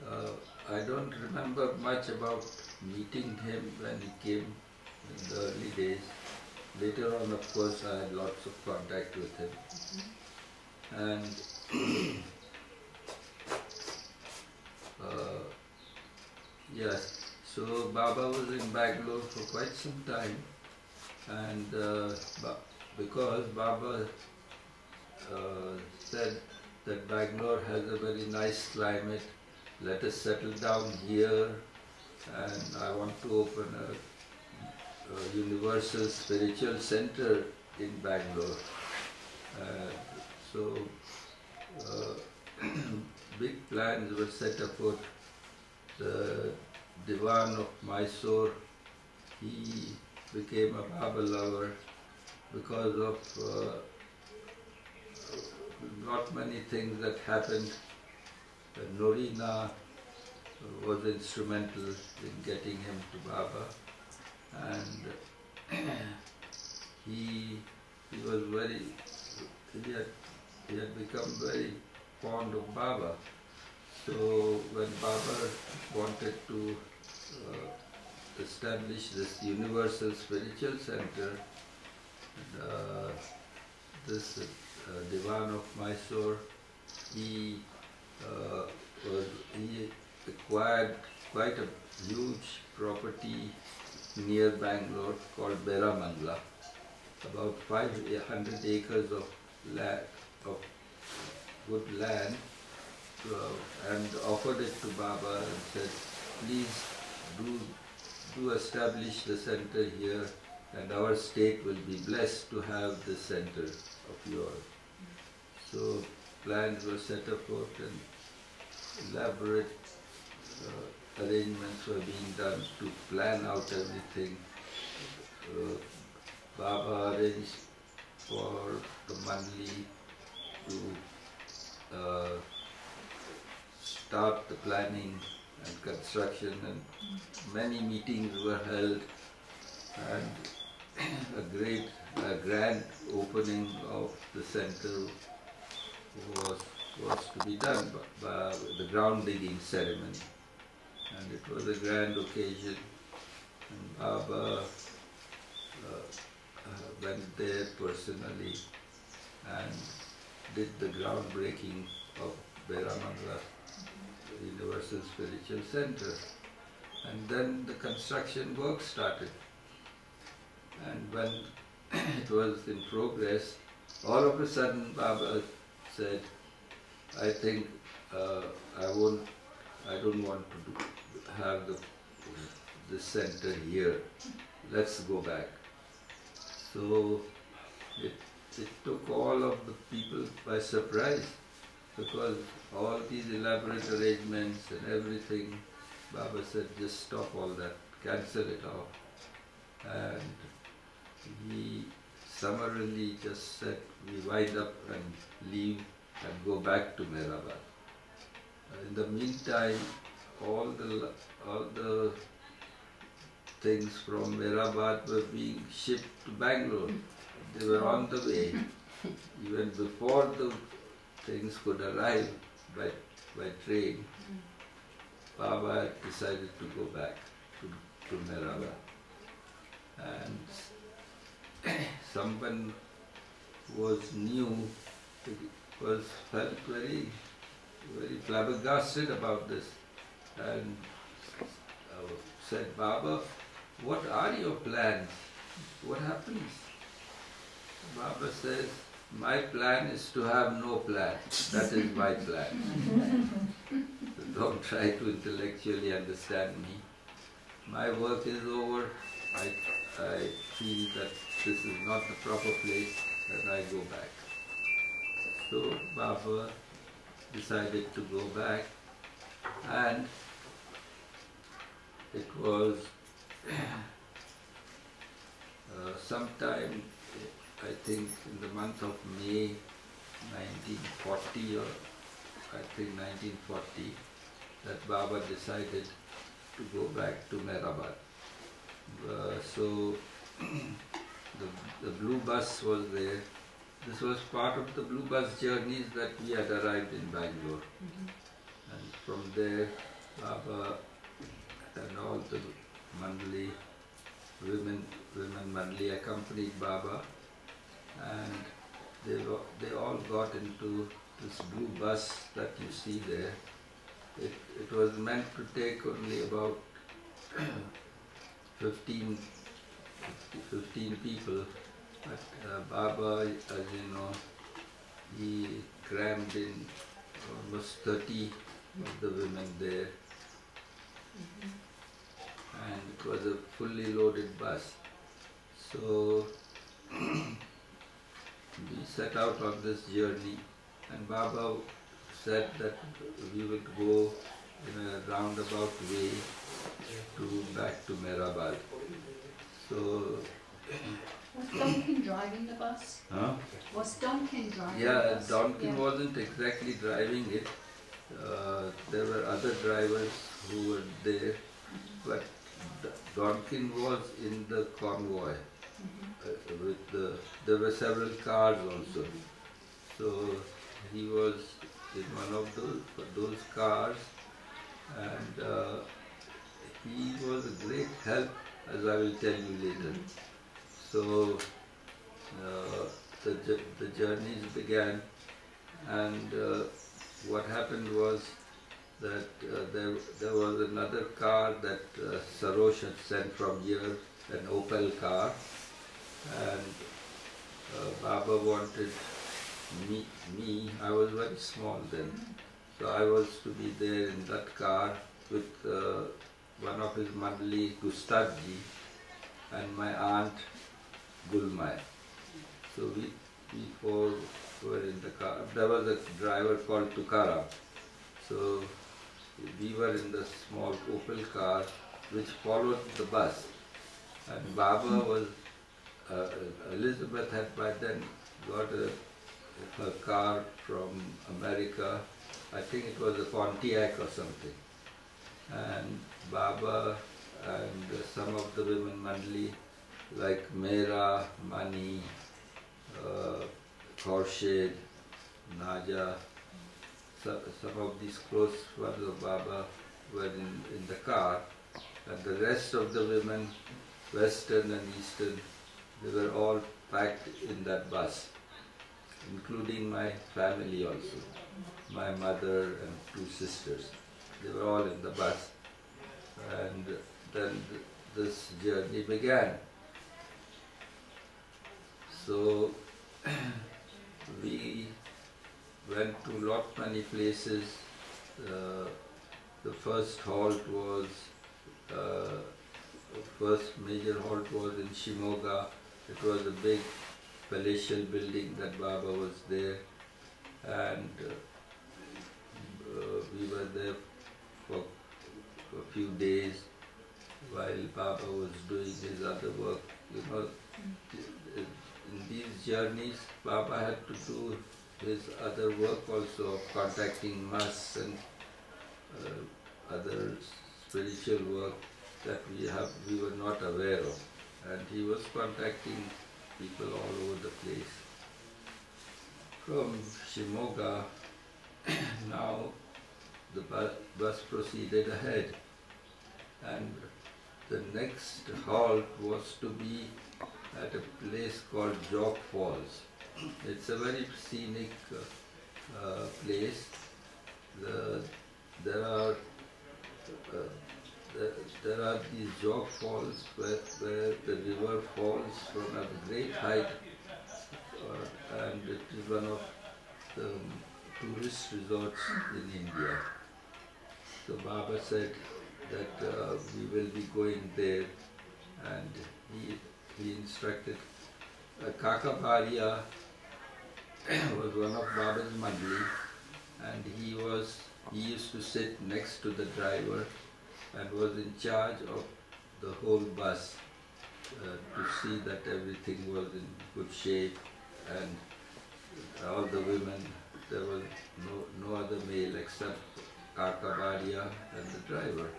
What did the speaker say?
and I don't remember much about meeting him when he came in the early days. Later on, of course, I had lots of contact with him. And yes, so Baba was in Bangalore for quite some time, and because Baba said that Bangalore has a very nice climate, let us settle down here, and I want to open a universal spiritual center in Bangalore. So big plans were set afoot. The Diwan of Mysore, he became a Baba lover because of not many things that happened. Norina was instrumental in getting him to Baba, and he was very, he had become very fond of Baba. So when Baba wanted to establish this universal spiritual center, this Diwan of Mysore, he acquired quite a huge property near Bangalore called Beramangla, about 500 acres of land, of good land, and offered it to Baba and said, please do establish the center here, and our state will be blessed to have the center of yours. So plans were set afoot and elaborate arrangements were being done to plan out everything. Baba arranged for the Mandli to start the planning and construction, and many meetings were held, and a grand opening of the center was to be done by the ground digging ceremony, and it was a grand occasion, and Baba went there personally and did the groundbreaking of Beramangla Universal Spiritual Center, and then the construction work started, and when it was in progress, all of a sudden Baba said, I think I don't want to have the center here, let's go back. So it took all of the people by surprise, because all these elaborate arrangements and everything, Baba said, just stop all that, cancel it off. And he summarily just said, we wind up and leave and go back to Meherwan. In the meantime, all the things from Meherwan were being shipped to Bangalore. They were on the way. Even before the things could arrive by train, Baba had decided to go back to Meherwan. And someone who was new felt very flabbergasted about this, and said, Baba, what are your plans? What happens? Baba says, my plan is to have no plan. That is my plan. So don't try to intellectually understand me. My work is over. I feel that this is not the proper place, and I go back. So Baba decided to go back, and it was sometime, I think in the month of May 1940, or I think 1940, that Baba decided to go back to Meherwan. So the blue bus was there. this was part of the blue bus journeys that we had arrived in Bangalore. And from there, Baba and all the Mandali, women Mandali accompanied Baba, and they all got into this blue bus that you see there. It was meant to take only about 15 people, but Baba, as you know, he crammed in almost 30 of the women there, and it was a fully loaded bus. So we set out on this journey, and Baba said that we would go in a roundabout way back to Meherwan. So was Donkin driving the bus? Huh? Was Donkin driving the Yeah, bus? Donkin wasn't exactly driving it. There were other drivers who were there, but Donkin was in the convoy. There were several cars also. So he was in one of those cars, and he was a great help, as I will tell you later. So the journeys began, and what happened was that there was another car that Sarosh had sent from here, an Opel car, and Baba wanted me, I was very small then, so I was to be there in that car with one of his Mandali, Gustavji, and my aunt, Gulmai. So we four were in the car. There was a driver called Tukaram. So we were in the small Opel car which followed the bus. And Baba was, Elizabeth had by then got a car from America. I think it was a Pontiac or something. And Baba and some of the women Mandali, like Mera, Mani, Khorshid, Naja, some of these close ones of Baba were in the car, and the rest of the women, Western and Eastern, they were all packed in that bus, including my family also, my mother and two sisters. They were all in the bus, and then this journey began. So we went to many places. The first halt was, first major halt was in Shimoga. It was a big palatial building that Baba was there, and we were there for a few days while Baba was doing his other work. You know, in these journeys, Baba had to do his other work also of contacting mass and other spiritual work that we were not aware of. And he was contacting people all over the place. From Shimoga, now the bus proceeded ahead, and the next halt was to be at a place called Jog Falls. It's a very scenic place. There are these jog falls where the river falls from a great height, and it is one of the tourist resorts in India. So Baba said that we will be going there, and he instructed. Kakabariya was one of Baba's Mandali, and he used to sit next to the driver and was in charge of the whole bus to see that everything was in good shape, and all the women, there was no other male except Kakabariya and the driver.